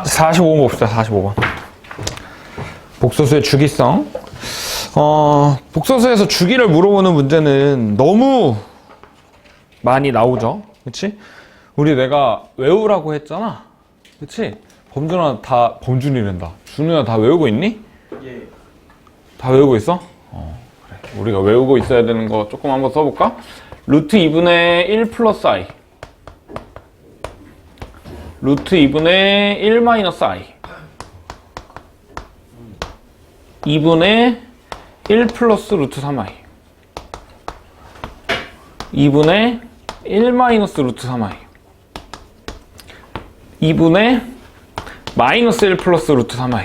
45번 봅시다. 45번. 복소수의 주기성. 복소수에서 주기를 물어보는 문제는 너무 많이 나오죠. 그치? 우리 내가 외우라고 했잖아. 그치? 범준이란다. 준우야 다 외우고 있니? 예. 다 외우고 있어? 그래. 우리가 외우고 있어야 되는 거 조금 한번 써볼까? 루트 2분의 1 플러스 i. 루트 2분의 1 마이너스 i. 2분의 1 플러스 루트 3i. 2분의 1 마이너스 루트 3i. 2분의 마이너스 1 플러스 루트 3i.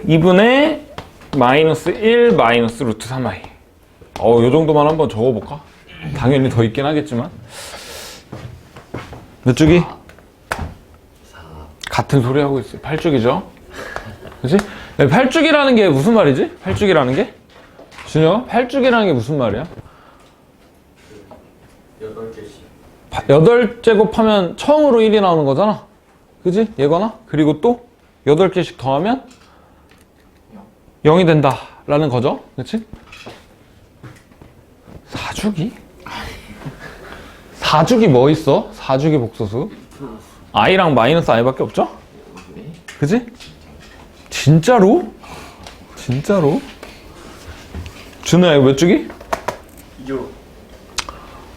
2분의 마이너스 1 마이너스 루트 3i. 요 정도만 한번 적어볼까? 당연히 더 있긴 하겠지만. 몇 주기? 4. 같은 소리 하고 있어요. 8주기죠? 그치? 8주기라는 게 무슨 말이지? 8주기라는 게? 준혁아? 8주기라는 게 무슨 말이야? 8개씩. 8제곱 하면 처음으로 1이 나오는 거잖아? 그지? 얘거나? 그리고 또 8개씩 더하면 0이 된다 라는 거죠? 그치? 4주기? 4주기 뭐 있어? 4주기 복소수? i랑 마이너스 i밖에 없죠? 그지? 진짜로? 진짜로? 준우야 이거 몇 주기? 6.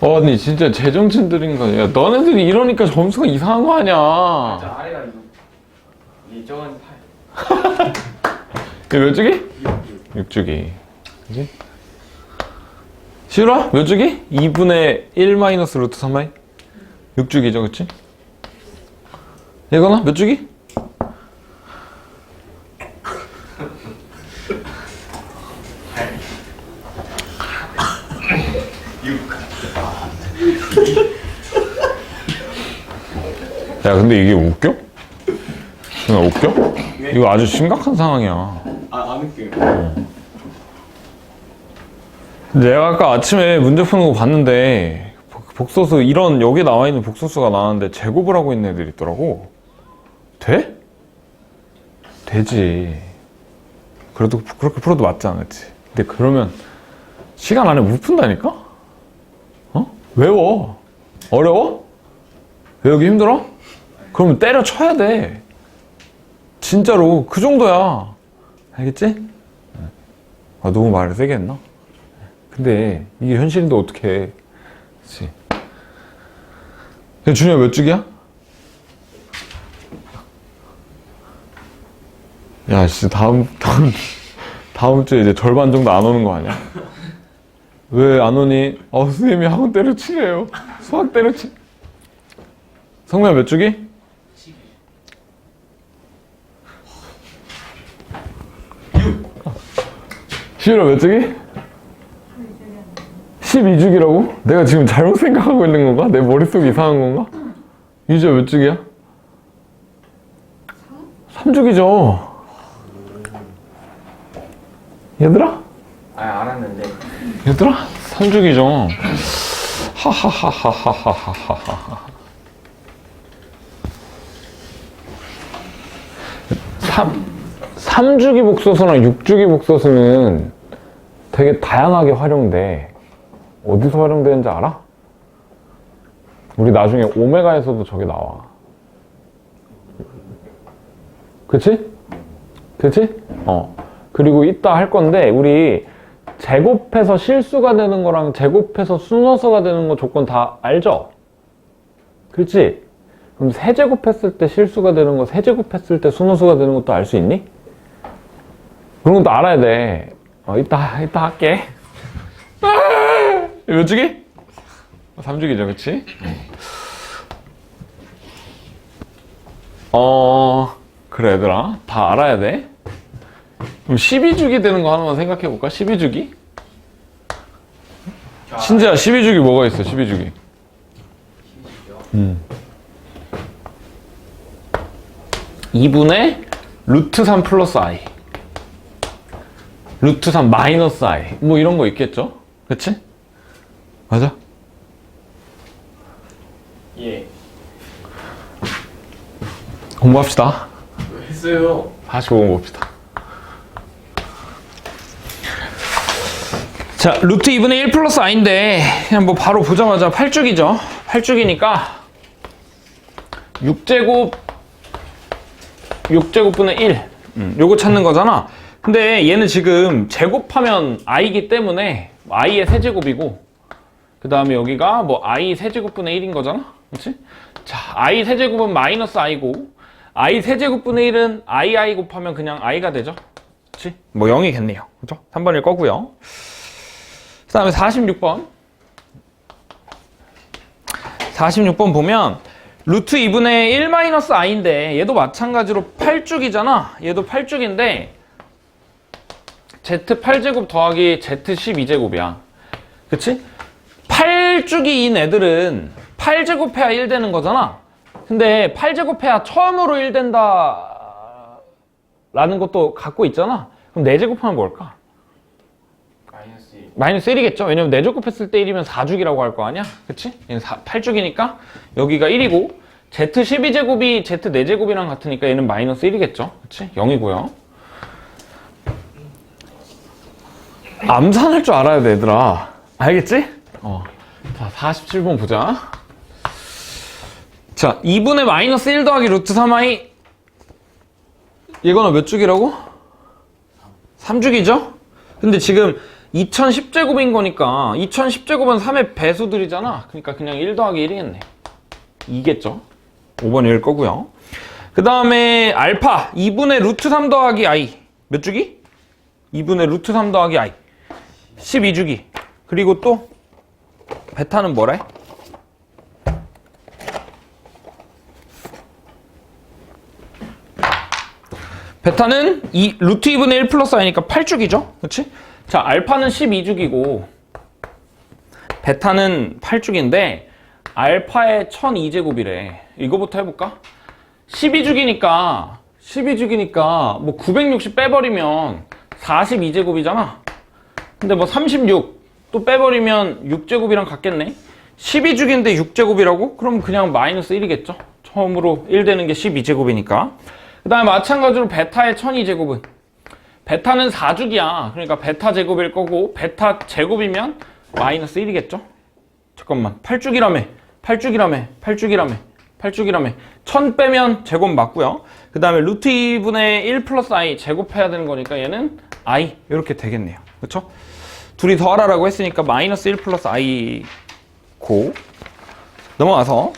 아니 진짜 제정신들인 거 아니야. 너네들이 이러니까 점수가 이상한 거 아니야. 아래가 6. 이쪽은 8. 이거 몇 주기? 6. 6주기. 그지? 시우라? 몇 주기? 2분의 1 마이너스 루트 3i? 6주기죠, 그치? 얘거나? 몇 주기? 야, 근데 이게 웃겨? 그냥 웃겨? 이거 아주 심각한 상황이야. 안 웃겨요. 내가 아까 아침에 문제 푸는 거 봤는데 복소수 이런 여기 나와 있는 복소수가 나왔는데 제곱을 하고 있는 애들이 있더라고. 돼? 되지. 그래도 그렇게 풀어도 맞지 않았지. 근데 그러면 시간 안에 못 푼다니까? 외워. 어려워? 외우기 힘들어? 그러면 때려쳐야 돼. 진짜로 그 정도야. 알겠지? 너무 말을 세게 했나? 근데 이게 현실인데 어떡해. 그치? 준이야 몇 주기야? 야, 씨, 다음 주에 이제 절반 정도 안 오는 거 아니야? 왜 안 오니? 선생님이 학원 때려치래요. 수학 때려치. 성민아 몇 주기? 6. 시우라 몇 주기? 12주기라고? 내가 지금 잘못 생각하고 있는 건가? 내 머릿속이 이상한 건가? 유주야 몇 주기야? 3주기죠. 얘들아? 알았는데. 얘들아? 3주기죠. 하하하하하하하하. 3주기 복소수랑 6주기 복소수는 되게 다양하게 활용돼. 어디서 활용되는지 알아? 우리 나중에 오메가에서도 저게 나와. 그치? 그치? 그리고 이따 할 건데 우리 제곱해서 실수가 되는 거랑 제곱해서 순서수가 되는 거 조건 다 알죠? 그렇지? 그럼 세제곱했을 때 실수가 되는 거, 세제곱했을 때 순서수가 되는 것도 알 수 있니? 그런 것도 알아야 돼. 이따 할게. 몇 주기? 3주기죠, 그치? 그래, 얘들아. 다 알아야 돼. 그럼 12주기 되는 거 하나만 생각해볼까? 12주기? 신재야, 12주기 뭐가 있어, 12주기? 2분의 루트 3 플러스 i. 루트 3 마이너스 i. 뭐 이런 거 있겠죠? 그치? 맞아? 예. 공부합시다. 했어요. 45번 봅시다. 자, 루트 2분의 1 플러스 i인데 그냥 뭐 바로 보자마자 8쭉이죠. 8쭉이니까 6제곱분의 1 요거 찾는 거잖아. 근데 얘는 지금 제곱하면 i이기 때문에 i의 세제곱이고 그 다음에 여기가 뭐 i 세제곱분의 1인 거잖아. 그렇지? 자, i 세제곱은 마이너스 i고 i 세제곱분의 1은 i 곱하면 그냥 i가 되죠. 그렇지? 뭐 0이겠네요. 그죠? 3번일 거고요. 그 다음에 46번. 46번 보면 루트 2분의 1 마이너스 i인데 얘도 마찬가지로 8쭉이잖아. 얘도 8쭉인데 z8제곱 더하기 z12제곱이야. 그치? 8쭉이인 애들은 8제곱해야 1 되는 거잖아. 근데 8제곱해야 처음으로 1 된다 라는 것도 갖고 있잖아. 그럼 4제곱하면 뭘까? 마이너스 1. 마이너스 1이겠죠. 왜냐면 4제곱했을 때 1이면 4쭉이라고 할 거 아니야. 그치? 얘는 8쭉이니까 여기가 1이고 z12제곱이 z4제곱이랑 같으니까 얘는 마이너스 1이겠죠. 그치? 0이고요. 암산할 줄 알아야 돼, 얘들아. 알겠지? 자, 47번 보자. 자, 2분의 마이너스 1 더하기 루트 3i. 이거는 몇 쭉이라고? 3쭉이죠? 근데 지금 2010제곱인 거니까 2010제곱은 3의 배수들이잖아. 그러니까 그냥 1 더하기 1이겠네. 2겠죠? 5번일 거고요. 그 다음에 알파 2분의 루트 3 더하기 i. 몇 주기? 2분의 루트 3 더하기 i. 12주기. 그리고 또 베타는 뭐래? 베타는 루트 2분의 1 플러스 i니까 8주기죠? 그치? 자, 알파는 12주기고 베타는 8주기인데 알파의 1002제곱이래. 이거부터 해볼까? 12주기니까 뭐 960 빼버리면 42제곱이잖아. 근데 뭐 36 또 빼버리면 6제곱이랑 같겠네. 12주기인데 6제곱이라고? 그럼 그냥 마이너스 1이겠죠? 처음으로 1 되는 게 12제곱이니까. 그 다음에 마찬가지로 베타의 1002제곱은 베타는 4주기야. 그러니까 베타 제곱일 거고 베타 제곱이면 마이너스 1이겠죠? 잠깐만, 8주기라며 1000 빼면 제곱 맞고요. 그 다음에 루트 2분의 1 플러스 i 제곱해야 되는 거니까 얘는 i 이렇게 되겠네요. 그렇죠? 둘이 더하라고 했으니까 마이너스 1 플러스 i 고 넘어가서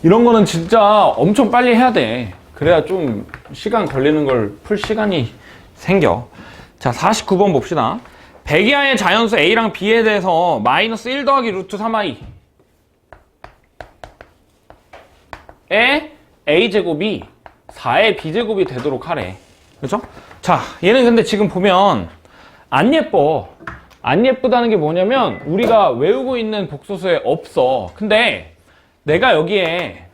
이런 거는 진짜 엄청 빨리 해야 돼. 그래야 좀 시간 걸리는 걸 풀 시간이 생겨. 자, 49번 봅시다. 백이하의 자연수 a랑 b에 대해서 마이너스 1 더하기 루트 3i 에 a제곱이 4의 b제곱이 되도록 하래. 그죠? 자, 얘는 근데 지금 보면 안 예뻐. 안 예쁘다는 게 뭐냐면 우리가 외우고 있는 복소수에 없어. 근데 내가 여기에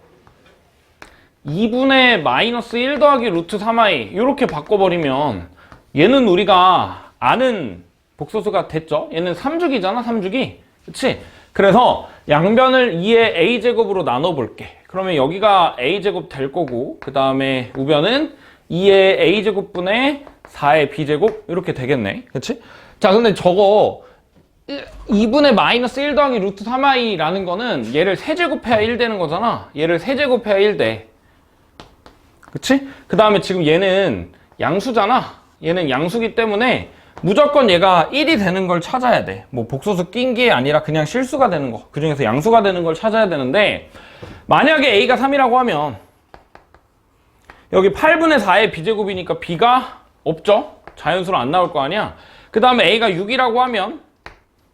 2분의 마이너스 1 더하기 루트 3i 이렇게 바꿔버리면 얘는 우리가 아는 복소수가 됐죠? 얘는 3주기잖아, 3주기. 그치? 그래서 양변을 2의 a제곱으로 나눠볼게. 그러면 여기가 a제곱 될 거고 그 다음에 우변은 2의 a제곱분의 4의 b제곱 이렇게 되겠네. 그치? 자, 근데 저거 2분의 마이너스 1 더하기 루트 3i라는 거는 얘를 세제곱해야 1 되는 거잖아. 얘를 세제곱해야 1 돼. 그치? 그 다음에 지금 얘는 양수잖아. 얘는 양수기 때문에 무조건 얘가 1이 되는 걸 찾아야 돼. 뭐 복소수 낀 게 아니라 그냥 실수가 되는 거. 그 중에서 양수가 되는 걸 찾아야 되는데 만약에 a가 3이라고 하면 여기 8분의 4의 b제곱이니까 b가 없죠? 자연수로 안 나올 거 아니야? 그 다음에 a가 6이라고 하면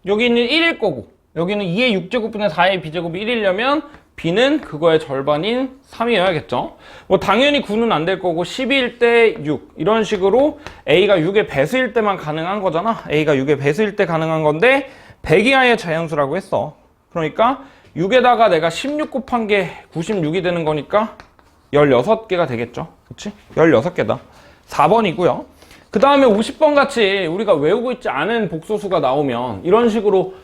여기는 1일 거고 여기는 2의 6제곱분의 4의 b제곱이 1이려면 b는 그거의 절반인 3이어야겠죠? 뭐 당연히 9는 안 될 거고 12일 때 6 이런 식으로 a가 6의 배수일 때만 가능한 거잖아. a가 6의 배수일 때 가능한 건데 100 이하의 자연수라고 했어. 그러니까 6에다가 내가 16 곱한 게 96이 되는 거니까 16개가 되겠죠. 그치? 16개다. 4번이고요. 그 다음에 50번 같이 우리가 외우고 있지 않은 복소수가 나오면 이런 식으로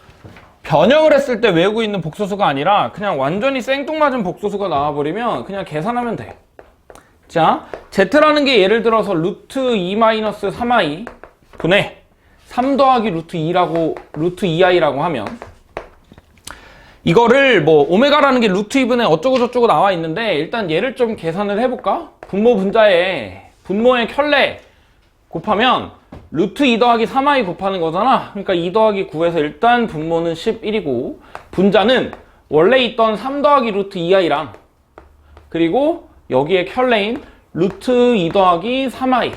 변형을 했을 때 외우고 있는 복소수가 아니라 그냥 완전히 생뚱맞은 복소수가 나와버리면 그냥 계산하면 돼. 자, z라는 게 예를 들어서 루트 2-3i 분의 3 더하기 루트 2라고, 루트 2i라고 하면 이거를 뭐 오메가라는 게 루트 2분의 어쩌고 저쩌고 나와 있는데 일단 얘를 좀 계산을 해볼까? 분모 분자에 분모의 켤레 곱하면 루트 2 더하기 3i 곱하는 거잖아. 그러니까 2 더하기 9에서 일단 분모는 11이고 분자는 원래 있던 3 더하기 루트 2i랑 그리고 여기에 켤레인 루트 2 더하기 3i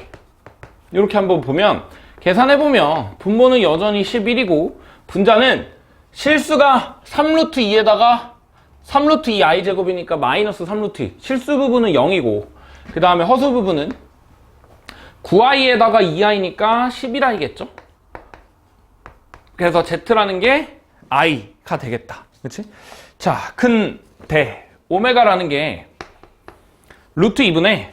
이렇게 한번 보면 계산해보면 분모는 여전히 11이고 분자는 실수가 3루트 2에다가 3루트 2i 제곱이니까 마이너스 3루트 2 실수 부분은 0이고 그 다음에 허수 부분은 9i에다가 2i니까 11i겠죠? 그래서 z라는 게 i가 되겠다. 그치? 자, 큰 대 오메가라는 게 루트 2분의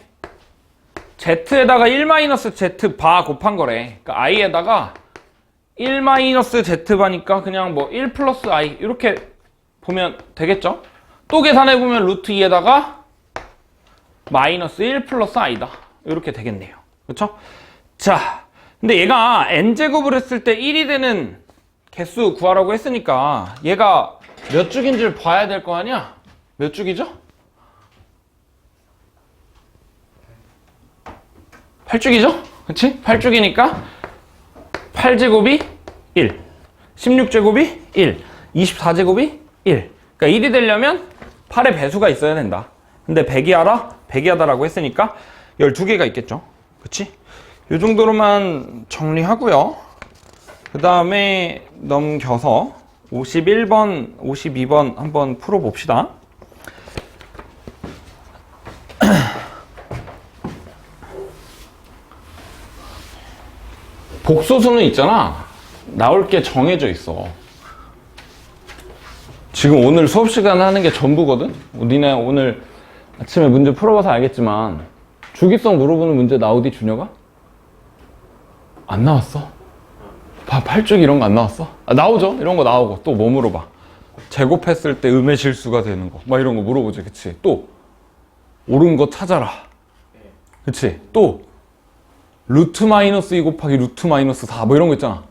z에다가 1-z 바 곱한 거래. 그러니까 i에다가 1-z바니까 그냥 뭐 1 플러스 i 이렇게 보면 되겠죠? 또 계산해보면 루트 2에다가 마이너스 1 플러스 i다. 이렇게 되겠네요. 그렇죠? 자, 근데 얘가 n제곱을 했을 때 1이 되는 개수 구하라고 했으니까 얘가 몇 죽인지를 봐야 될 거 아니야? 몇 죽이죠? 8죽이죠? 그치? 8죽이니까 8제곱이 1, 16제곱이 1, 24제곱이 1. 그러니까 1이 되려면 8의 배수가 있어야 된다. 근데 100이하라? 100이하다라고 했으니까 12개가 있겠죠. 그치? 이 정도로만 정리하고요. 그 다음에 넘겨서 51번, 52번 한번 풀어봅시다. 복소수는 있잖아. 나올 게 정해져 있어. 지금 오늘 수업 시간 하는 게 전부거든? 니네 오늘 아침에 문제 풀어봐서 알겠지만 주기성 물어보는 문제 나오디 준혁아? 안 나왔어? 8쪽 이런 거 안 나왔어? 아, 나오죠? 이런 거 나오고 또 뭐 물어봐? 제곱했을 때 음의 실수가 되는 거 막 이런 거 물어보지. 그치? 또 옳은 거 찾아라. 그치? 또 루트 마이너스 2 곱하기 루트 마이너스 4 뭐 이런 거 있잖아.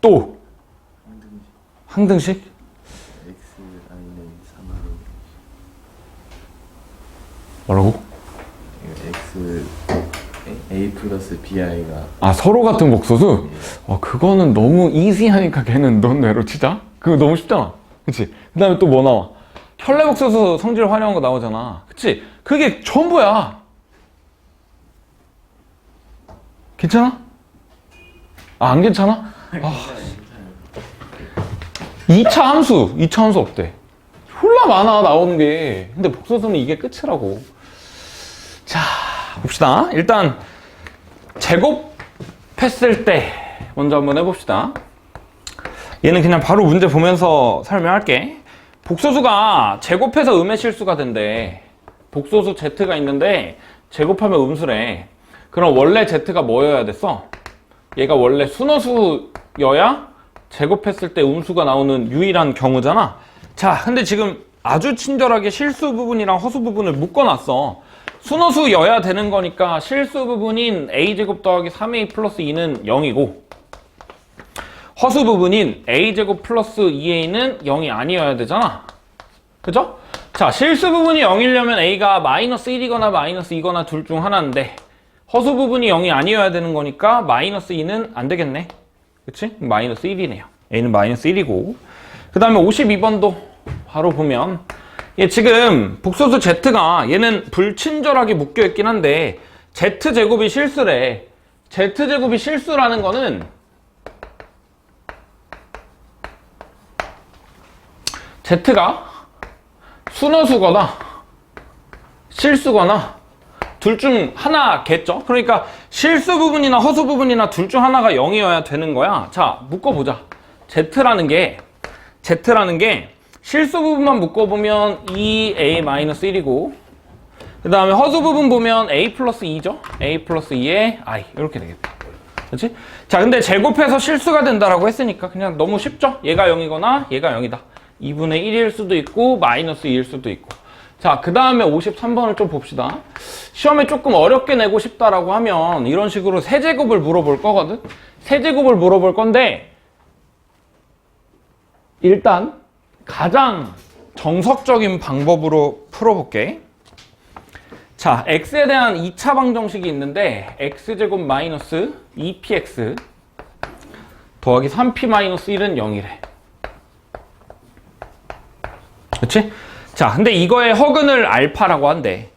또 항등식? xi는 3하고 뭐라고? x a 플러스 bi가 아 서로 같은 복소수? 그거는 너무 이지하니까 걔는 넌 외로 치자. 그거 너무 쉽잖아. 그치? 그 다음에 또 뭐 나와? 켤레 복소수 성질 활용한 거 나오잖아. 그치? 그게 전부야. 괜찮아? 안 괜찮아? 2차 함수 없대. 홀라 많아 나오는 게. 근데 복소수는 이게 끝이라고. 자, 봅시다. 일단 제곱했을 때 먼저 한번 해봅시다. 얘는 그냥 바로 문제 보면서 설명할게. 복소수가 제곱해서 음의 실수가 된대. 복소수 z가 있는데 제곱하면 음수래. 그럼 원래 z가 뭐여야 됐어? 얘가 원래 순허수여야 제곱했을 때 음수가 나오는 유일한 경우잖아. 자, 근데 지금 아주 친절하게 실수 부분이랑 허수 부분을 묶어놨어. 순허수여야 되는 거니까 실수 부분인 a제곱 더하기 3a 플러스 2는 0이고 허수 부분인 a제곱 플러스 2a는 0이 아니어야 되잖아. 그죠? 자, 실수 부분이 0이려면 a가 마이너스 1이거나 마이너스 2거나 둘 중 하나인데 허수 부분이 0이 아니어야 되는 거니까 마이너스 2는 안 되겠네. 그치? 마이너스 1이네요. a는 마이너스 1이고 그 다음에 52번도 바로 보면 얘 지금 복소수 z가 얘는 불친절하게 묶여있긴 한데 z제곱이 실수래. z제곱이 실수라는 거는 z가 순허수거나 실수거나 둘 중 하나겠죠? 그러니까 실수 부분이나 허수 부분이나 둘 중 하나가 0이어야 되는 거야. 자, 묶어보자. z라는 게 실수 부분만 묶어보면 2a-1이고 그 다음에 허수 부분 보면 a 플러스 2죠? a 플러스 2에 i 이렇게 되겠다. 그렇지? 자, 근데 제곱해서 실수가 된다라고 했으니까 그냥 너무 쉽죠? 얘가 0이거나 얘가 0이다. 2분의 1일 수도 있고 마이너스 2일 수도 있고. 자, 그 다음에 53번을 좀 봅시다. 시험에 조금 어렵게 내고 싶다라고 하면 이런 식으로 세제곱을 물어볼 거거든? 세제곱을 물어볼 건데 일단 가장 정석적인 방법으로 풀어볼게. 자, x에 대한 2차 방정식이 있는데 x제곱 마이너스 2px 더하기 3p 마이너스 1은 0이래. 그치? 자, 근데 이거의 허근을 알파라고 한대.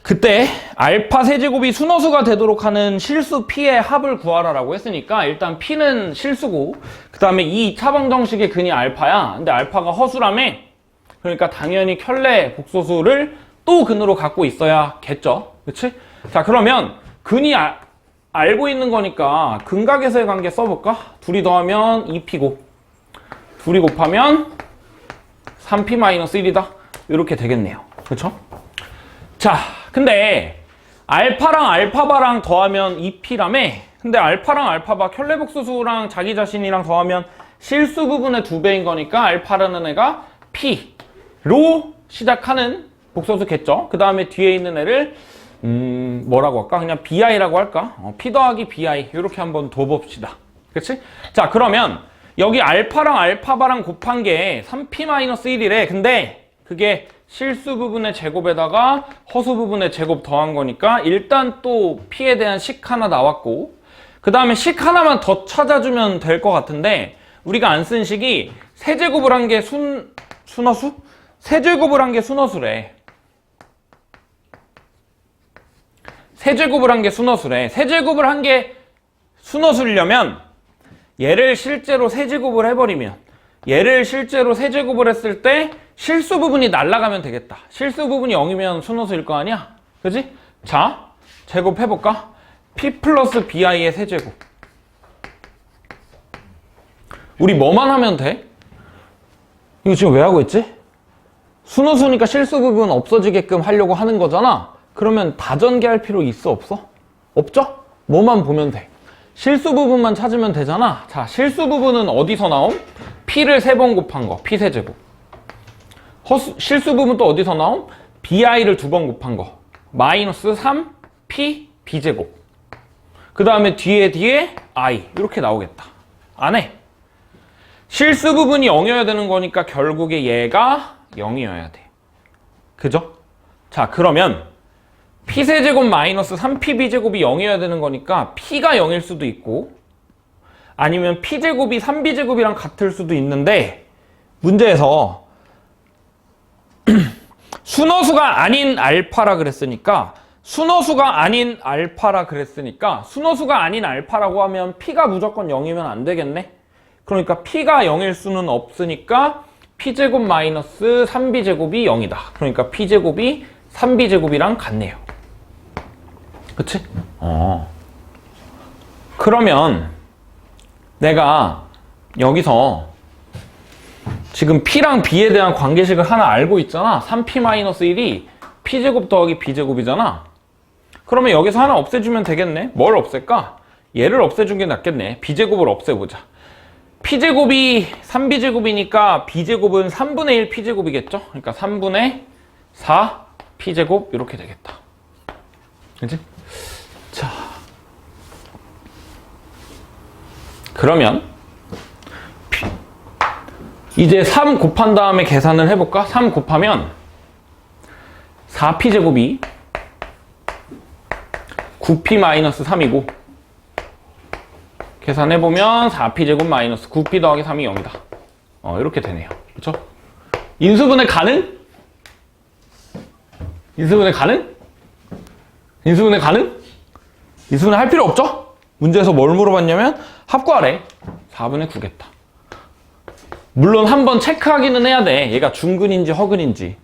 그때 알파 세제곱이 순호수가 되도록 하는 실수 p의 합을 구하라라고 했으니까 일단 p는 실수고 그 다음에 이 2차 방정식의 근이 알파야. 근데 알파가 허수라며. 그러니까 당연히 켤레 복소수를 또 근으로 갖고 있어야겠죠. 그치? 자, 그러면 근이 알고 있는 거니까 근각에서의 관계 써볼까? 둘이 더하면 2p고 둘이 곱하면 3p-1이다. 이렇게 되겠네요. 그쵸? 자, 근데 알파랑 알파바랑 더하면 2p라며. 근데 알파랑 알파바 켤레복소수랑 자기 자신이랑 더하면 실수 부분의 2배인 거니까 알파라는 애가 p로 시작하는 복소수겠죠. 그 다음에 뒤에 있는 애를 뭐라고 할까? 그냥 bi라고 할까? p 더하기 bi 이렇게 한번 둬봅시다. 그치? 자, 그러면 여기 알파랑 알파바랑 곱한 게 3p-1이래. 근데 그게 실수 부분의 제곱에다가 허수 부분의 제곱 더한 거니까 일단 또 p에 대한 식 하나 나왔고 그 다음에 식 하나만 더 찾아주면 될 것 같은데 우리가 안 쓴 식이 세제곱을 한 게 순허수? 세제곱을 한 게 순허수래. 세제곱을 한 게 순허수래. 세제곱을 한 게 순허수려면 얘를 실제로 세제곱을 해버리면 얘를 실제로 세제곱을 했을 때 실수 부분이 날아가면 되겠다. 실수 부분이 0이면 순호수일 거 아니야? 그지? 자, 제곱해볼까? p 플러스 bi의 세제곱. 우리 뭐만 하면 돼? 이거 지금 왜 하고 있지? 순호수니까 실수 부분 없어지게끔 하려고 하는 거잖아. 그러면 다전개할 필요 있어 없어? 없죠? 뭐만 보면 돼. 실수 부분만 찾으면 되잖아. 자, 실수 부분은 어디서 나옴? p를 3번 곱한 거, p 세제곱. 실수 부분 또 어디서 나옴? bi를 2번 곱한 거, 마이너스 3p b제곱. 그 다음에 뒤에 i 이렇게 나오겠다. 안 해. 실수 부분이 0이어야 되는 거니까 결국에 얘가 0이어야 돼. 그죠? 자, 그러면 p세제곱 마이너스 3pb제곱이 0이어야 되는 거니까 p가 0일 수도 있고 아니면 p제곱이 3b제곱이랑 같을 수도 있는데 문제에서 순허수가 아닌 알파라 그랬으니까 순허수가 아닌 알파라고 하면 p가 무조건 0이면 안 되겠네. 그러니까 p가 0일 수는 없으니까 p제곱 마이너스 3b제곱이 0이다. 그러니까 p제곱이 3b제곱이랑 같네요. 그치? 그러면 내가 여기서 지금 p랑 b에 대한 관계식을 하나 알고 있잖아. 3p-1이 p제곱 더하기 b제곱이잖아. 그러면 여기서 하나 없애주면 되겠네. 뭘 없앨까? 얘를 없애준 게 낫겠네. b제곱을 없애보자. p제곱이 3b제곱이니까 b제곱은 3분의 1 p제곱이겠죠? 그러니까 3분의 4 p제곱 이렇게 되겠다. 그치? 자, 그러면 이제 3 곱한 다음에 계산을 해볼까? 3 곱하면 4p제곱이 9p-3이고 계산해보면 4p제곱 마이너스 9p 더하기 3이 0이다. 이렇게 되네요. 그쵸? 인수분해 가능? 인수분해 가능? 인수분해 가능? 인수분해 할 필요 없죠? 문제에서 뭘 물어봤냐면 합구하래. 4분의 9겠다. 물론 한번 체크하기는 해야 돼. 얘가 중근인지 허근인지.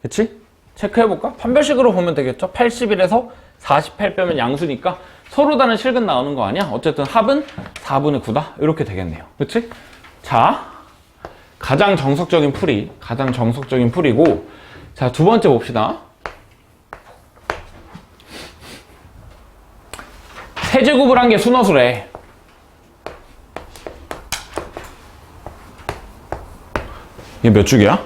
그치? 체크해볼까? 판별식으로 보면 되겠죠? 81에서 48 빼면 양수니까 서로 다른 실근 나오는 거 아니야? 어쨌든 합은 4분의 9다. 이렇게 되겠네요. 그치? 자, 가장 정석적인 풀이고 자, 두 번째 봅시다. 세제곱을 한 게 순허수래. 얘 몇 주기야?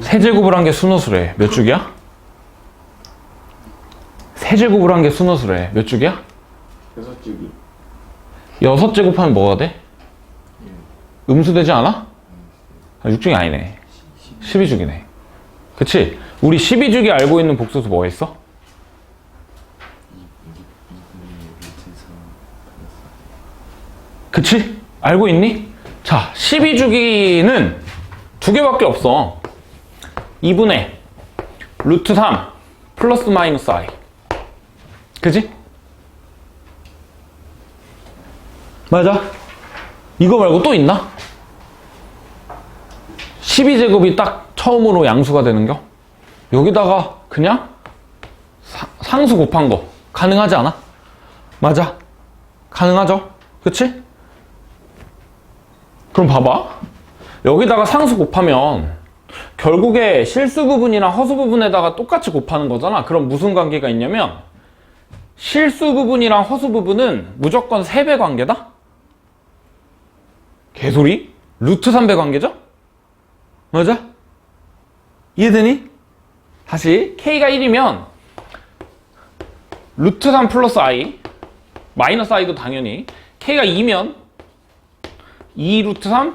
세제곱을 한 게 순허수래. 몇 주기야? 세제곱을 한 게 순허수래. 몇 주기야? 6주기. 6제곱하면 뭐가 돼? 음수 되지 않아? 6주기 아니네. 12주기네. 그치? 우리 12주기 알고 있는 복소수 뭐가 있어? 그치? 알고 있니? 자, 12주기는 두 개밖에 없어. 2분의 루트 3 플러스 마이너스 i. 그치? 맞아? 이거 말고 또 있나? 12제곱이 딱 처음으로 양수가 되는겨? 여기다가 그냥 상수 곱한 거 가능하지 않아? 맞아. 가능하죠? 그치? 그럼 봐봐. 여기다가 상수 곱하면 결국에 실수 부분이랑 허수 부분에다가 똑같이 곱하는 거잖아. 그럼 무슨 관계가 있냐면 실수 부분이랑 허수 부분은 무조건 3배 관계다? 개소리? 루트 3배 관계죠? 맞아? 이해되니? 다시 K가 1이면 루트 3 플러스 I 마이너스 I도 당연히 K가 2면 2 루트 3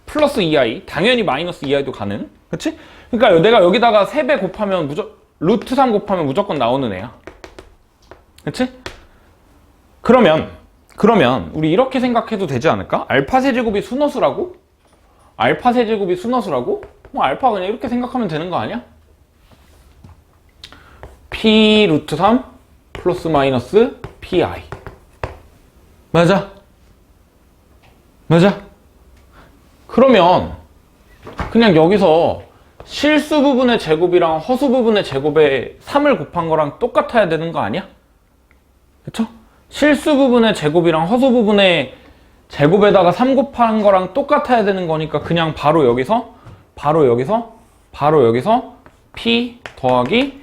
플러스 2i 당연히 마이너스 2i도 가능. 그치? 그러니까 내가 여기다가 3배 곱하면 루트 3 곱하면 무조건 나오는 애야. 그치? 그러면 우리 이렇게 생각해도 되지 않을까? 알파 세제곱이 순허수라고? 알파 세제곱이 순허수라고? 뭐 알파 그냥 이렇게 생각하면 되는 거 아니야? p 루트 3 플러스 마이너스 pi. 맞아? 맞아? 그러면 그냥 여기서 실수 부분의 제곱이랑 허수 부분의 제곱에 3을 곱한 거랑 똑같아야 되는 거 아니야? 그쵸? 실수 부분의 제곱이랑 허수 부분의 제곱에다가 3 곱한 거랑 똑같아야 되는 거니까 그냥 바로 여기서 p 더하기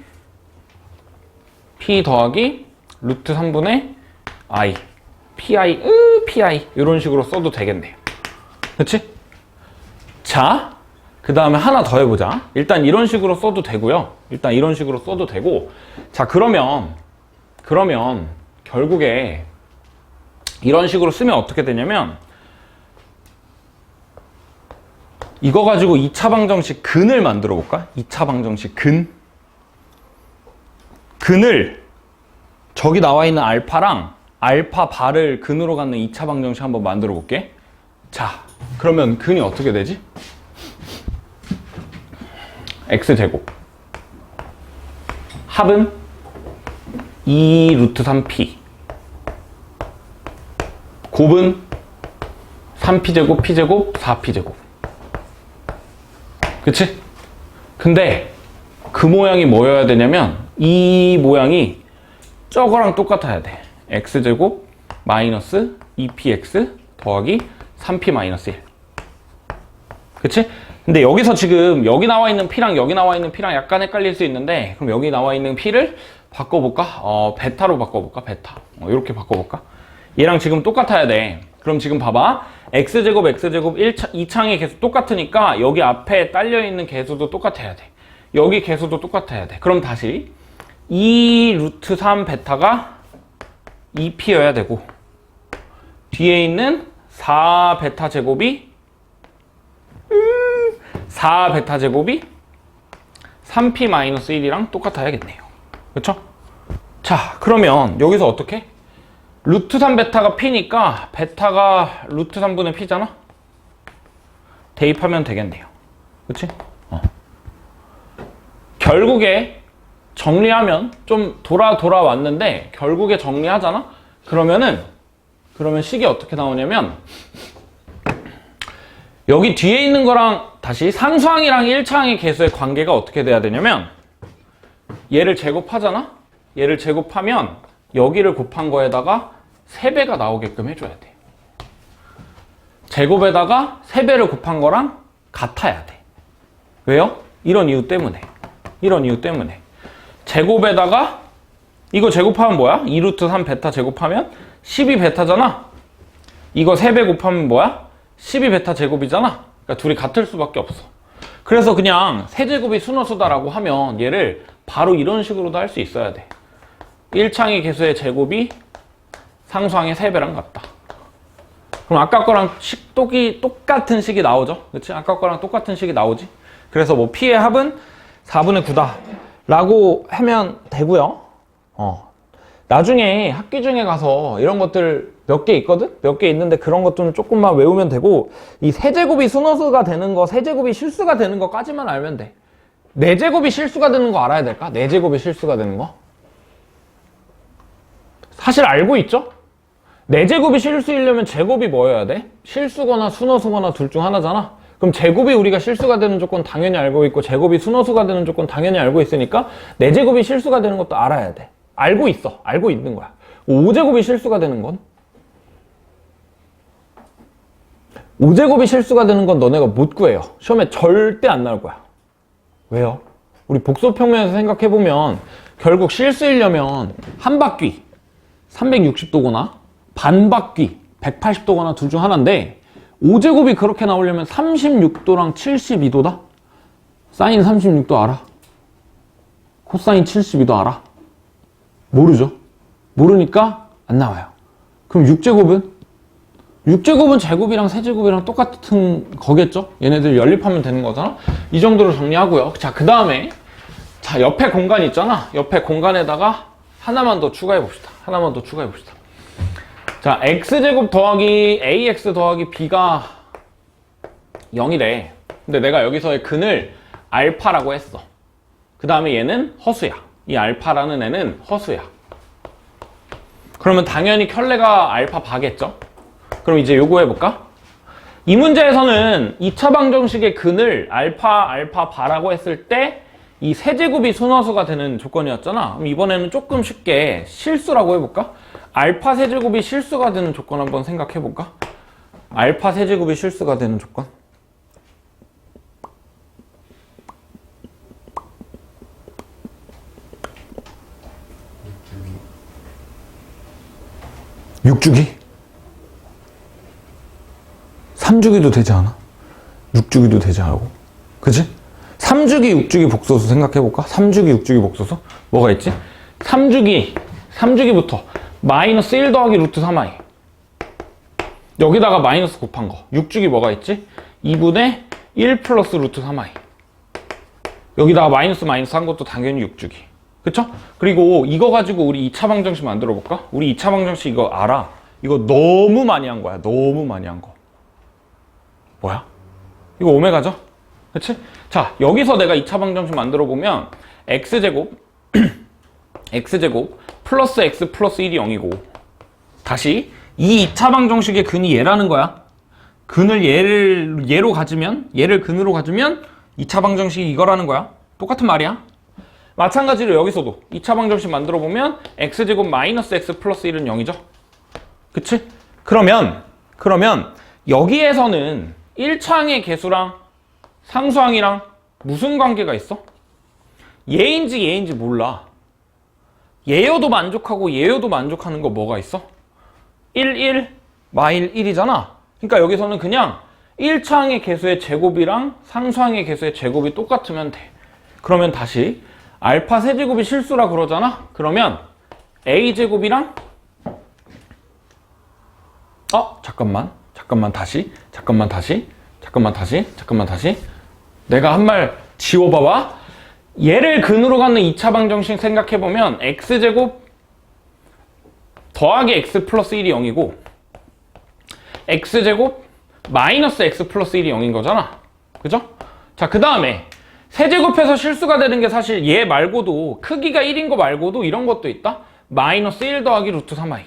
루트 3분의 i pi 이런 식으로 써도 되겠네요. 그치? 자, 그 다음에 하나 더 해보자. 일단 이런 식으로 써도 되고요. 일단 이런 식으로 써도 되고. 자, 그러면 결국에 이런 식으로 쓰면 어떻게 되냐면 이거 가지고 2차 방정식 근을 만들어 볼까? 2차 방정식 근을 저기 나와 있는 알파랑 알파 바를 근으로 갖는 2차 방정식 한번 만들어 볼게. 자, 그러면 근이 어떻게 되지? x제곱 합은 2 루트 3p 곱은 3p제곱 p제곱 4p제곱. 그치? 근데 그 모양이 뭐여야 되냐면 이 모양이 저거랑 똑같아야 돼. x제곱 마이너스 2px 더하기 3p 마이너스 1. 그치? 근데 여기서 지금 여기 나와 있는 p랑 여기 나와 있는 p랑 약간 헷갈릴 수 있는데 그럼 여기 나와 있는 p를 바꿔볼까? 베타로 바꿔볼까? 베타. 이렇게 바꿔볼까? 얘랑 지금 똑같아야 돼. 그럼 지금 봐봐. x제곱 2창의 개수 똑같으니까 여기 앞에 딸려있는 개수도 똑같아야 돼. 여기 개수도 똑같아야 돼. 그럼 다시 2 루트 3 베타가 2p여야 되고 뒤에 있는 4 베타 제곱이 3p-1이랑 똑같아야겠네요. 그렇죠? 자, 그러면 여기서 어떻게? 루트 3 베타가 p니까 베타가 루트 3분의 p잖아? 대입하면 되겠네요. 그치? 결국에 정리하면 좀 돌아왔는데 결국에 정리하잖아? 그러면 식이 어떻게 나오냐면 여기 뒤에 있는 거랑 다시 상수항이랑 1차항의 개수의 관계가 어떻게 돼야 되냐면 얘를 제곱하잖아? 얘를 제곱하면 여기를 곱한 거에다가 3배가 나오게끔 해줘야 돼. 제곱에다가 3배를 곱한 거랑 같아야 돼. 왜요? 이런 이유 때문에. 제곱에다가 이거 제곱하면 뭐야? 2루트 3 베타 제곱하면 12 베타잖아. 이거 3배 곱하면 뭐야? 12 베타 제곱이잖아. 그러니까 둘이 같을 수밖에 없어. 그래서 그냥 세제곱이 순호수다라고 하면 얘를 바로 이런 식으로도 할 수 있어야 돼. 1창의 개수의 제곱이 상수항의 3배랑 같다. 그럼 아까 거랑 똑같은 식이 나오죠? 그치? 아까 거랑 똑같은 식이 나오지? 그래서 뭐 P의 합은 4분의 9다 라고 하면 되고요. 나중에 학기 중에 가서 이런 것들 몇 개 있거든? 몇 개 있는데 그런 것들은 조금만 외우면 되고, 이 세제곱이 순호수가 되는 거, 세제곱이 실수가 되는 거까지만 알면 돼. 4제곱이 실수가 되는 거 알아야 될까? 4제곱이 실수가 되는 거? 사실 알고 있죠? 4제곱이 실수이려면 제곱이 뭐여야 돼? 실수거나 순호수거나 둘 중 하나잖아? 그럼 제곱이 우리가 실수가 되는 조건 당연히 알고 있고, 제곱이 순호수가 되는 조건 당연히 알고 있으니까 4제곱이 실수가 되는 것도 알아야 돼. 알고 있어. 알고 있는 거야. 5제곱이 실수가 되는 건? 5제곱이 실수가 되는 건 너네가 못 구해요. 시험에 절대 안 나올 거야. 왜요? 우리 복소평면에서 생각해보면 결국 실수이려면 한 바퀴 360도거나 반 바퀴 180도거나 둘 중 하나인데, 5제곱이 그렇게 나오려면 36도랑 72도다? 사인 36도 알아? 코사인 72도 알아? 모르죠? 모르니까 안 나와요. 그럼 6제곱은? 6제곱은 제곱이랑 세제곱이랑 똑같은 거겠죠? 얘네들 연립하면 되는 거잖아? 이 정도로 정리하고요. 자, 그 다음에 자, 옆에 공간 있잖아? 옆에 공간에다가 하나만 더 추가해 봅시다. 하나만 더 추가해 봅시다. 자, x제곱 더하기 ax 더하기 b가 0이래. 근데 내가 여기서의 근을 알파라고 했어. 그 다음에 얘는 허수야. 이 알파라는 애는 허수야. 그러면 당연히 켤레가 알파 바겠죠? 그럼 이제 요거 해볼까? 이 문제에서는 2차 방정식의 근을 알파 바라고 했을 때 이 세제곱이 순허수가 되는 조건이었잖아. 그럼 이번에는 조금 쉽게 실수라고 해볼까? 알파 세제곱이 실수가 되는 조건 한번 생각해볼까? 알파 세제곱이 실수가 되는 조건. 육주기? 3주기도 되지 않아? 6주기도 되지 않고? 그치? 3주기, 6주기 복소수 생각해볼까? 3주기, 6주기 복소수? 뭐가 있지? 3주기부터 마이너스 1 더하기 루트 3i. 여기다가 마이너스 곱한 거. 6주기 뭐가 있지? 2분의 1 플러스 루트 3i. 여기다가 마이너스 한 것도 당연히 6주기. 그쵸? 그리고 이거 가지고 우리 2차 방정식 만들어 볼까? 우리 2차 방정식 이거 알아? 이거 너무 많이 한 거야. 너무 많이 한 거. 뭐야? 이거 오메가죠? 그치? 자, 여기서 내가 2차 방정식 만들어 보면 x제곱 x제곱 플러스 x 플러스 1이 0이고, 다시 이 2차 방정식의 근이 얘라는 거야. 근을 얘로 가지면, 얘를 근으로 가지면 2차 방정식이 이거라는 거야. 똑같은 말이야. 마찬가지로 여기서도 2차 방정식 만들어 보면 x제곱 마이너스 x 플러스 1은 0이죠. 그치? 그러면 여기에서는 1차항의 개수랑 상수항이랑 무슨 관계가 있어? 얘인지 몰라. 얘여도 만족하고 얘여도 만족하는 거 뭐가 있어? 1 마일 1이잖아. 그러니까 여기서는 그냥 1차항의 개수의 제곱이랑 상수항의 개수의 제곱이 똑같으면 돼. 그러면 다시 알파 세제곱이 실수라 그러잖아? 그러면 a제곱이랑 잠깐만 다시 내가 한 말 지워봐봐. 얘를 근으로 갖는 2차 방정식 생각해보면 x제곱 더하기 x 플러스 1이 0이고 x제곱 마이너스 x 플러스 1이 0인 거잖아. 그죠? 자, 그 다음에 세제곱해서 실수가 되는 게 사실 얘 말고도, 크기가 1인 거 말고도 이런 것도 있다. 마이너스 1 더하기 루트 3i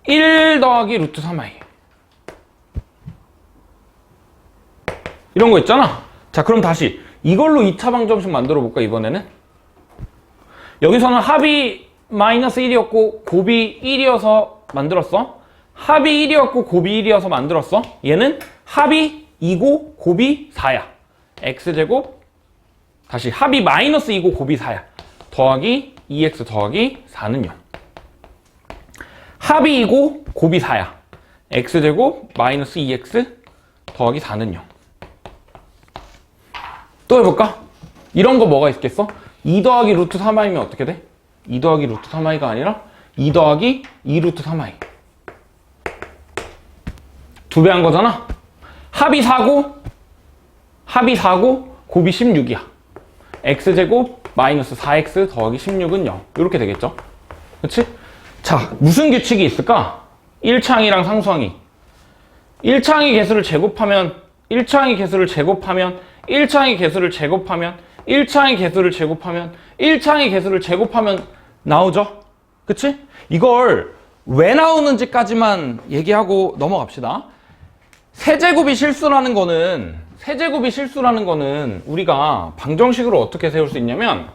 1 더하기 루트 3i 이런 거 있잖아. 자, 그럼 다시 이걸로 2차 방정식 만들어 볼까? 이번에는 여기서는 합이 마이너스 1이었고 곱이 1이어서 만들었어. 합이 1이었고 곱이 1이어서 만들었어. 얘는 합이 2고 곱이 4야. x제곱 다시 합이 마이너스 2고 곱이 4야. 더하기 2x 더하기 4는 0. 합이 2고 곱이 4야. x제곱 마이너스 2x 더하기 4는 0. 또 해볼까? 이런 거 뭐가 있겠어? 2 더하기 루트 3i면 어떻게 돼? 2 더하기 루트 3i가 아니라 2 더하기 2 루트 3i. 2배 한 거잖아? 합이 4고 곱이 16이야. x제곱 마이너스 4x 더하기 16은 0. 이렇게 되겠죠? 그치? 자, 무슨 규칙이 있을까? 1차항이랑 상수항이. 1차항의 개수를 제곱하면 1차항의 개수를 제곱하면 1차항의 개수를 제곱하면 1차항의 개수를 제곱하면 1차항의 개수를 제곱하면 나오죠? 그치? 이걸 왜 나오는지까지만 얘기하고 넘어갑시다. 세제곱이 실수라는 거는 우리가 방정식으로 어떻게 세울 수 있냐면,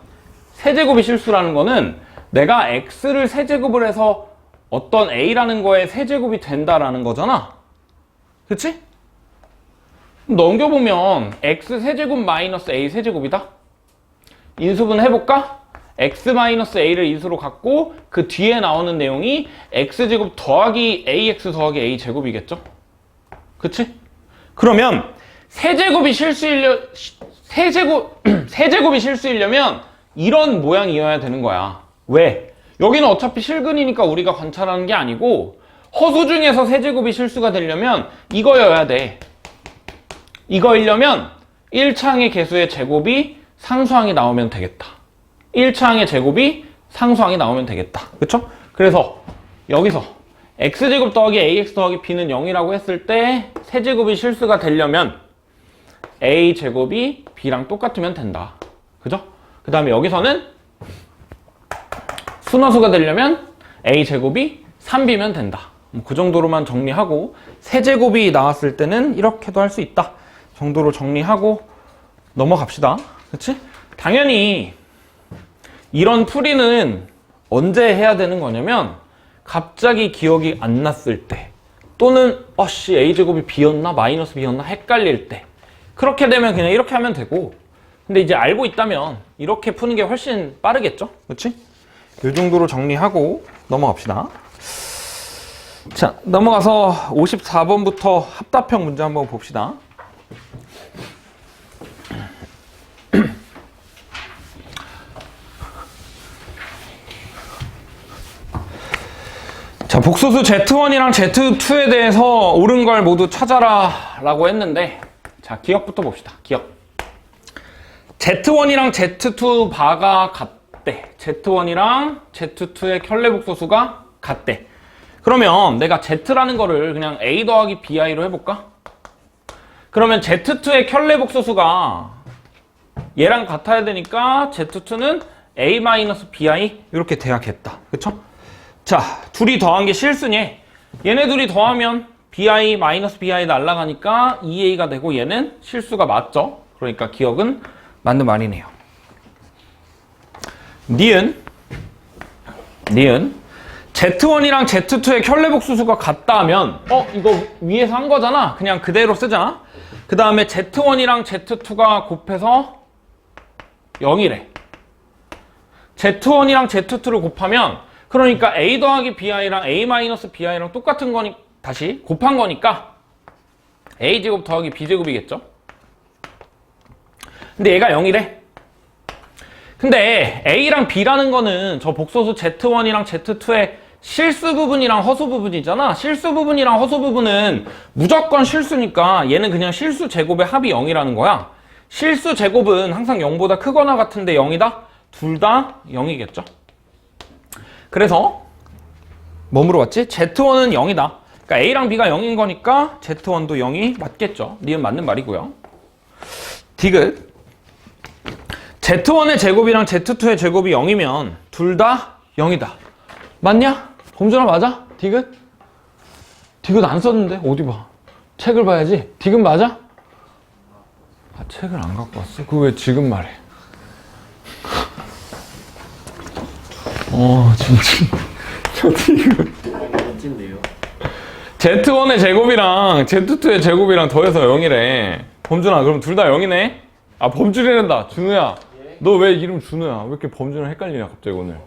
세제곱이 실수라는 거는 내가 x를 세제곱을 해서 어떤 a라는 거에 세제곱이 된다라는 거잖아. 그치? 넘겨보면 x 세제곱 마이너스 a 세제곱이다. 인수분 해볼까? x 마이너스 a를 인수로 갖고 그 뒤에 나오는 내용이 x제곱 더하기 ax 더하기 a 제곱이겠죠? 그치? 그러면 세제곱이 실수이려면 이런 모양이어야 되는 거야. 왜? 여기는 어차피 실근이니까 우리가 관찰하는 게 아니고, 허수 중에서 세제곱이 실수가 되려면 이거여야 돼. 이거이려면 1차항의 개수의 제곱이 상수항이 나오면 되겠다. 1차항의 제곱이 상수항이 나오면 되겠다. 그쵸? 그래서 여기서 x제곱 더하기 ax 더하기 b는 0이라고 했을 때 세제곱이 실수가 되려면 a제곱이 b랑 똑같으면 된다. 그죠? 그 다음에 여기서는 순허수가 되려면 a제곱이 3b면 된다. 그 정도로만 정리하고, 세제곱이 나왔을 때는 이렇게도 할 수 있다 정도로 정리하고 넘어갑시다. 그치? 당연히 이런 풀이는 언제 해야 되는 거냐면, 갑자기 기억이 안 났을 때, 또는 a제곱이 b였나 마이너스 b였나 헷갈릴 때, 그렇게 되면 그냥 이렇게 하면 되고, 근데 이제 알고 있다면 이렇게 푸는 게 훨씬 빠르겠죠? 그치? 이 정도로 정리하고 넘어갑시다. 자, 넘어가서 54번부터 합답형 문제 한번 봅시다. 자, 복소수 Z1이랑 Z2에 대해서 옳은 걸 모두 찾아라 라고 했는데, 자, 기억부터 봅시다. 기억. Z1이랑 Z2 바가 같대. Z1이랑 Z2의 켤레 복소수가 같대. 그러면 내가 Z라는 거를 그냥 A 더하기 BI로 해볼까? 그러면 Z2의 켤레 복소수가 얘랑 같아야 되니까 Z2는 A-BI 이렇게 돼야겠다. 그쵸? 자, 둘이 더한 게 실수니, 얘네 둘이 더하면 BI-BI 날라가니까 2A가 되고, 얘는 실수가 맞죠? 그러니까 기억은 맞는 말이네요. 니은 Z1이랑 Z2의 켤레 복소수가 같다 하면, 이거 위에서 한 거잖아. 그냥 그대로 쓰잖아. 그 다음에 Z1이랑 Z2가 곱해서 0이래. Z1이랑 Z2를 곱하면, 그러니까 A 더하기 BI랑 A-BI랑 똑같은 거니, 다시 곱한 거니까 A제곱 더하기 B제곱이겠죠? 근데 얘가 0이래. 근데 A랑 B라는 거는 저 복소수 Z1이랑 Z2의 실수 부분이랑 허수 부분이잖아. 실수 부분이랑 허수 부분은 무조건 실수니까 얘는 그냥 실수 제곱의 합이 0이라는 거야. 실수 제곱은 항상 0보다 크거나 같은데 0이다? 둘 다 0이겠죠? 그래서 뭐 물어봤지? Z1은 0이다. 그러니까 A랑 B가 0인 거니까 Z1도 0이 맞겠죠. 니은 맞는 말이고요. 디귿. Z1의 제곱이랑 Z2의 제곱이 0이면 둘 다 0이다. 맞냐? 범준아 맞아? 디귿? 디귿 안 썼는데? 어디 봐. 책을 봐야지. 디귿 맞아? 아, 책을 안 갖고 왔어? 그거 왜 지금 말해? 진짜. 저 디귿. 멋진데요. Z1의 제곱이랑 Z2의 제곱이랑 더해서 0이래. 범준아, 그럼 둘 다 0이네? 아, 범준이란다. 준우야. 너 왜 이름 준우야? 왜 이렇게 범준을 헷갈리냐 갑자기 오늘.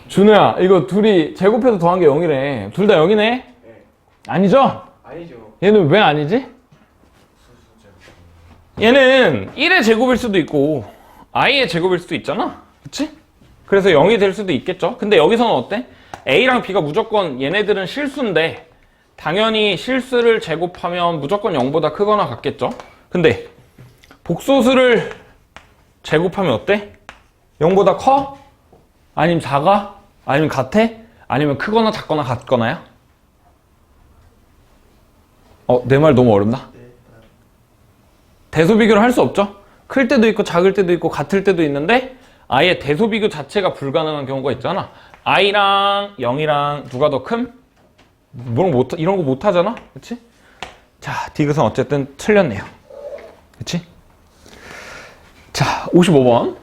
준우야, 이거 둘이 제곱해서 더한 게 0이래. 둘 다 0이네? 네. 아니죠? 아니죠. 얘는 왜 아니지? 얘는 1의 제곱일 수도 있고 i의 제곱일 수도 있잖아. 그치? 그래서 0이 될 수도 있겠죠. 근데 여기서는 어때? a랑 b가 무조건 얘네들은 실수인데 당연히 실수를 제곱하면 무조건 0보다 크거나 같겠죠. 근데 복소수를 제곱하면 어때? 0보다 커? 아니면 작아? 아니면 같아? 아니면 크거나 작거나 같거나야? 내 말 너무 어렵나? 대소비교를 할 수 없죠? 클 때도 있고 작을 때도 있고 같을 때도 있는데 아예 대소비교 자체가 불가능한 경우가 있잖아. i랑 0이랑 누가 더 큼? 이런 거 못하잖아? 그치? 자, 디귿은 어쨌든 틀렸네요. 그치? 자, 55번.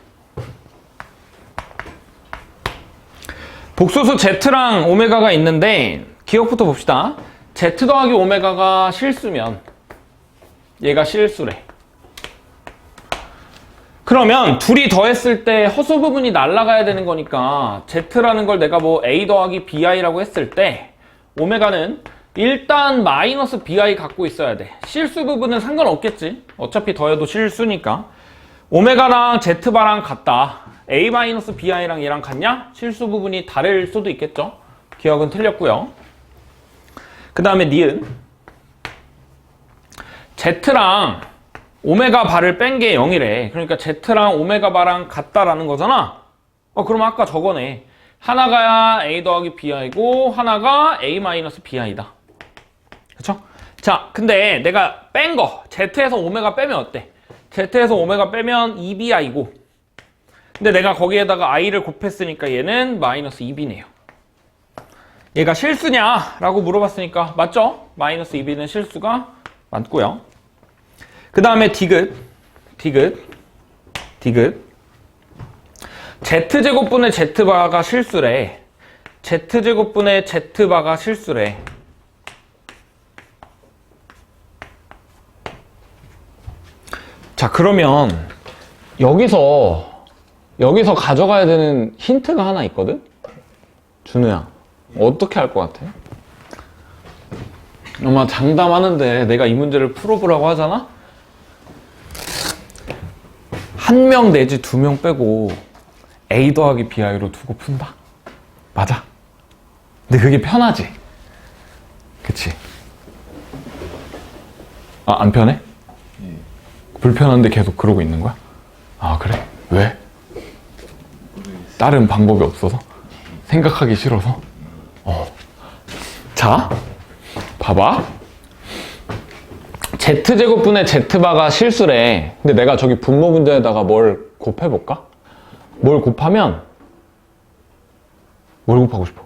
복소수 Z랑 오메가가 있는데 기억부터 봅시다. Z 더하기 오메가가 실수면 얘가 실수래. 그러면 둘이 더했을 때 허수 부분이 날아가야 되는 거니까 Z라는 걸 내가 뭐 A 더하기 BI라고 했을 때 오메가는 일단 마이너스 BI 갖고 있어야 돼. 실수 부분은 상관없겠지. 어차피 더해도 실수니까. 오메가랑 Z바랑 같다. A-BI랑 얘랑 같냐? 실수 부분이 다를 수도 있겠죠. 기억은 틀렸고요. 그 다음에 니은 Z랑 오메가 바를 뺀 게 0이래. 그러니까 Z랑 오메가 바랑 같다라는 거잖아. 그럼 아까 저거네. 하나가 A 더하기 BI고 하나가 A-BI다. 그쵸? 자, 근데 내가 뺀 거 Z에서 오메가 빼면 어때? Z에서 오메가 빼면 2BI고 근데 내가 거기에다가 I를 곱했으니까 얘는 마이너스 2B네요. 얘가 실수냐? 라고 물어봤으니까 맞죠? 마이너스 2B는 실수가 맞고요. 그 다음에 디귿 Z제곱분의 Z바가 실수래. Z제곱분의 Z바가 실수래. 자, 그러면 여기서 가져가야 되는 힌트가 하나 있거든? 준우야, 어떻게 할 것 같아? 아마 장담하는데 내가 이 문제를 풀어보라고 하잖아? 한 명 내지 2명 빼고 A 더하기 BI로 두고 푼다? 맞아. 근데 그게 편하지? 그치? 안 편해? 불편한데 계속 그러고 있는 거야? 그래? 왜? 다른 방법이 없어서? 생각하기 싫어서? 자, 봐봐. Z제곱분의 Z바가 실수래. 근데 내가 저기 분모 문제에다가 뭘 곱해볼까? 뭘 곱하면 뭘 곱하고 싶어?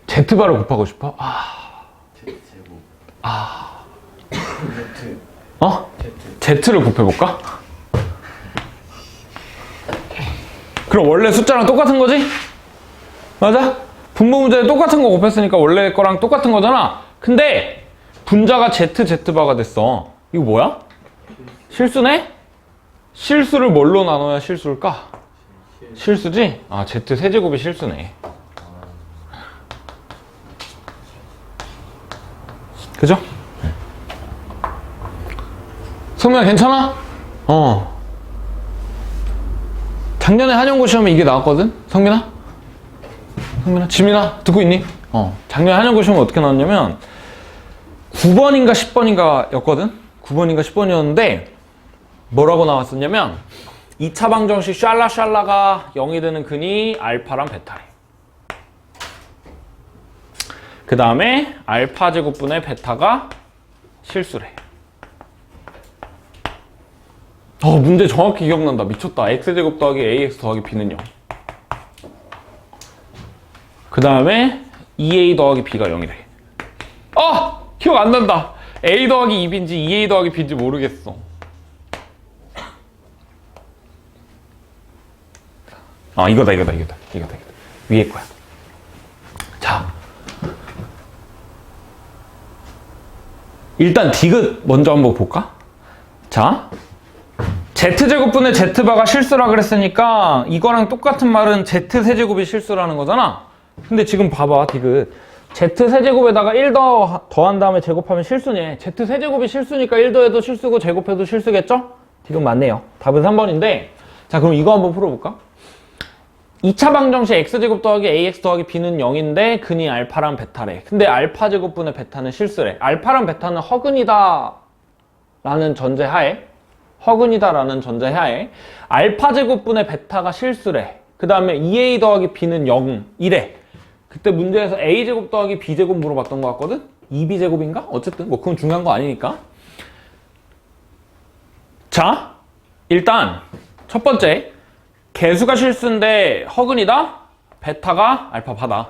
Z바를 곱하고 싶어? Z제곱. Z를 곱해볼까? 그럼 원래 숫자랑 똑같은 거지? 맞아? 분모 문제에 똑같은 거 곱했으니까 원래 거랑 똑같은 거잖아. 근데 분자가 Z바가 됐어. 이거 뭐야? 실수네? 실수를 뭘로 나눠야 실수일까? 실수지? Z 세제곱이 실수네. 그죠? 성민아 괜찮아? 작년에 한영고 시험에 이게 나왔거든? 성민아? 지민아 듣고 있니? 작년에 한영고 시험에 어떻게 나왔냐면 9번인가 10번인가 였거든? 9번인가 10번이었는데 뭐라고 나왔었냐면 2차 방정식 샬라가 0이 되는 근이 알파랑 베타래. 그 다음에 알파 제곱분의 베타가 실수래. 문제 정확히 기억난다. 미쳤다. x제곱 더하기 ax 더하기 b는 0. 그 다음에 2a 더하기 b가 0이래. 기억 안 난다. a 더하기 2b인지 2a 더하기 b인지 모르겠어. 이거다. 위에 거야. 자, 일단 디귿 먼저 한번 볼까? 자, Z제곱분의 Z바가 실수라 그랬으니까 이거랑 똑같은 말은 Z세제곱이 실수라는 거잖아. 근데 지금 봐봐, 디귿. Z세제곱에다가 1 더한 다음에 제곱하면 실수네. Z세제곱이 실수니까 1 더해도 실수고 제곱해도 실수겠죠? 디귿 맞네요. 답은 3번인데, 자, 그럼 이거 한번 풀어볼까? 2차 방정식 x제곱 더하기 ax 더하기 b는 0인데 근이 알파랑 베타래. 근데 알파 제곱분의 베타는 실수래. 알파랑 베타는 허근이다 라는 전제하에 알파 제곱분의 베타가 실수래. 그 다음에 2a 더하기 b는 0이래. 그때 문제에서 a 제곱 더하기 b 제곱 물어봤던 것 같거든? 2b 제곱인가? 어쨌든 뭐 그건 중요한 거 아니니까. 자, 일단 첫 번째, 개수가 실수인데 허근이다? 베타가 알파바다.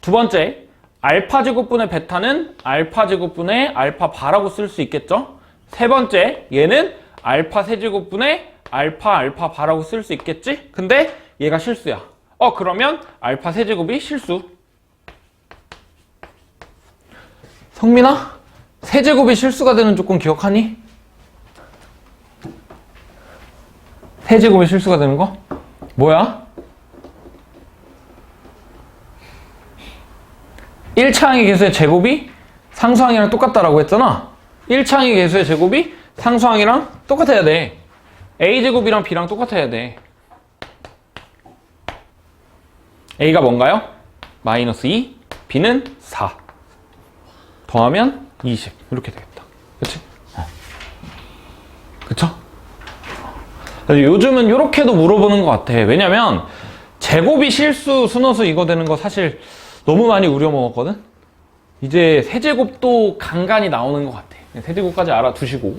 두 번째, 알파 제곱분의 베타는 알파 제곱분의 알파바라고 쓸 수 있겠죠? 세 번째, 얘는 알파 세제곱분의 알파바라고 쓸 수 있겠지? 근데 얘가 실수야. 그러면 알파 세제곱이 실수. 성민아, 세제곱이 실수가 되는 조건 기억하니? 세제곱이 실수가 되는 거? 뭐야? 1차항의 개수의 제곱이 상수항이랑 똑같다라고 했잖아. 1차항의 개수의 제곱이 상수항이랑 똑같아야 돼. a제곱이랑 b랑 똑같아야 돼. a가 뭔가요? 마이너스 2, b는 4. 더하면 20. 이렇게 되겠다. 그치? 그쵸? 요즘은 이렇게도 물어보는 것 같아. 왜냐면 제곱이 실수, 순호수 이거 되는 거 사실 너무 많이 우려먹었거든? 이제 세제곱도 간간히 나오는 것 같아. 세제곱까지 알아두시고.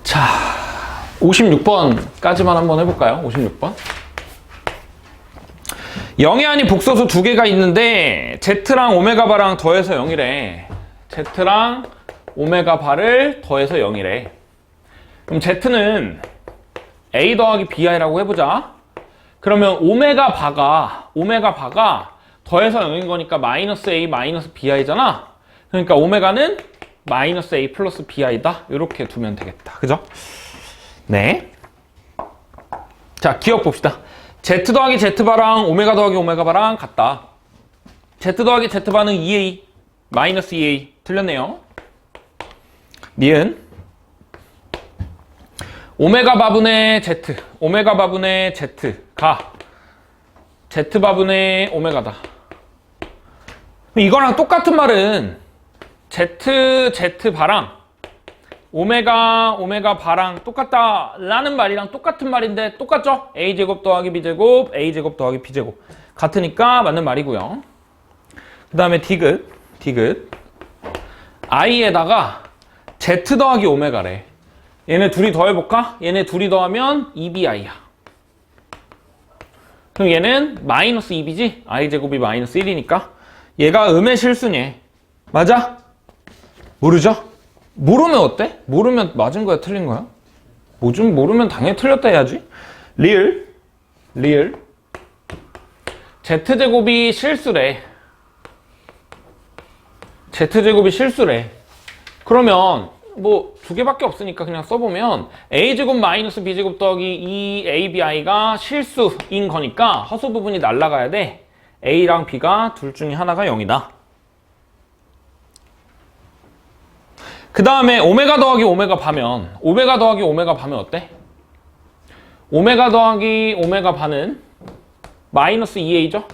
자, 56번까지만 한번 해볼까요? 56번. 0이 아닌 복소수 두 개가 있는데 Z랑 오메가 바랑 더해서 0이래. Z랑 오메가 바를 더해서 0이래. 그럼 Z는 A 더하기 BI라고 해보자. 그러면 오메가 바가 더해서 0인 거니까 마이너스 A 마이너스 BI잖아. 그러니까 오메가는 마이너스 A 플러스 BI다. 이렇게 두면 되겠다. 그죠? 네. 자, 기억 봅시다. Z 더하기 Z바랑 오메가 더하기 오메가바랑 같다. Z 더하기 Z바는 2A 마이너스 2A 틀렸네요. 니은 오메가 바분의 Z, 오메가 바분의 Z가 Z 바분의 오메가다. 이거랑 똑같은 말은 Z 바랑 바랑 똑같다라는 말이랑 똑같은 말인데 똑같죠? A제곱 더하기 B제곱, A제곱 더하기 B제곱 같으니까 맞는 말이고요. 그 다음에 디귿 I에다가 Z 더하기 오메가래. 얘네 둘이 더해볼까? 얘네 둘이 더하면 2BI야. 그럼 얘는 마이너스 2B지? I제곱이 마이너스 1이니까 얘가 음의 실수네. 맞아? 모르죠? 모르면 어때? 모르면 맞은 거야 틀린 거야? 모르면 당연히 틀렸다 해야지. 리을 Z제곱이 실수래. 그러면 뭐 두 개밖에 없으니까 그냥 써보면 A제곱 마이너스 B제곱 더하기 2ABI가 실수인 거니까 허수 부분이 날라가야 돼. A랑 B가 둘 중에 하나가 0이다. 그 다음에 오메가 더하기 오메가 바면 어때? 오메가 더하기 오메가 바는 마이너스 2A죠?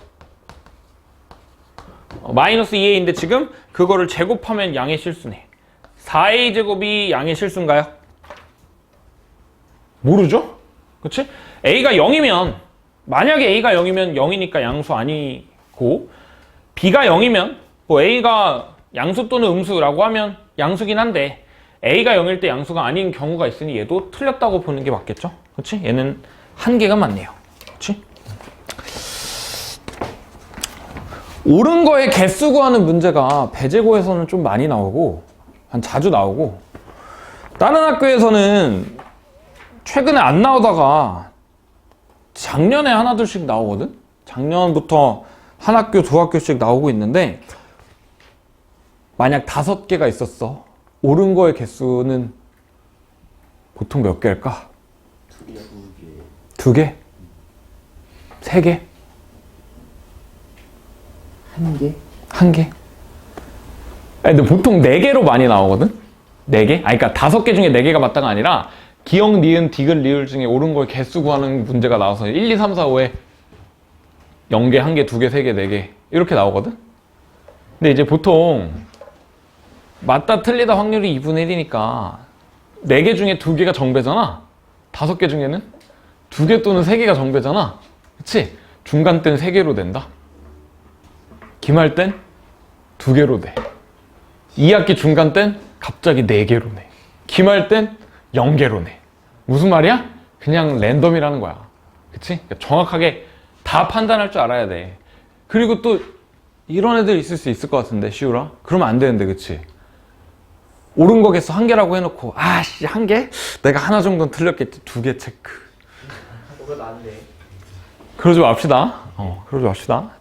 마이너스 2A인데 지금 그거를 제곱하면 양의 실수네. 4A 제곱이 양의 실수인가요? 모르죠? 그치? A가 0이면 만약에 A가 0이면 0이니까 양수 아니고 B가 0이면 뭐 A가 양수 또는 음수라고 하면 양수긴 한데 A가 0일 때 양수가 아닌 경우가 있으니 얘도 틀렸다고 보는 게 맞겠죠? 그치? 얘는 한 개가 맞네요. 그치? 옳은 거에 개수 구하는 문제가 배제고에서는 좀 많이 나오고 자주 나오고 다른 학교에서는 최근에 안 나오다가 작년에 하나둘씩 나오거든? 작년부터 한 학교 두 학교씩 나오고 있는데 만약 5개가 있었어. 옳은 거의 개수는 보통 몇 개일까? 2개? 3개? 1개? 1개? 근데 보통 4개로 많이 나오거든? 4개? 그러니까 5개 중에 4개가 맞다가 아니라 기역, 니은, 디귿, 리을 중에 옳은 거의 개수 구하는 문제가 나와서 1, 2, 3, 4, 5에 0개, 1개, 2개, 3개, 4개 이렇게 나오거든? 근데 이제 보통 맞다 틀리다 확률이 2분의 1이니까 4개 중에 2개가 정배잖아. 5개 중에는 2개 또는 3개가 정배잖아. 그치? 중간 땐 3개로 된다. 기말 땐 2개로 돼. 2학기 중간 땐 갑자기 4개로 내. 기말 땐 0개로 내. 무슨 말이야? 그냥 랜덤이라는 거야. 그치? 그러니까 정확하게 다 판단할 줄 알아야 돼. 그리고 또 이런 애들 있을 수 있을 것 같은데, 시우라? 그러면 안 되는데, 그치? 옳은 거겠어. 1개라고 해놓고, 아씨, 1개? 내가 하나 정도는 틀렸겠지. 2개 체크. 뭐가 나은데? 그러지 맙시다. 그러지 맙시다.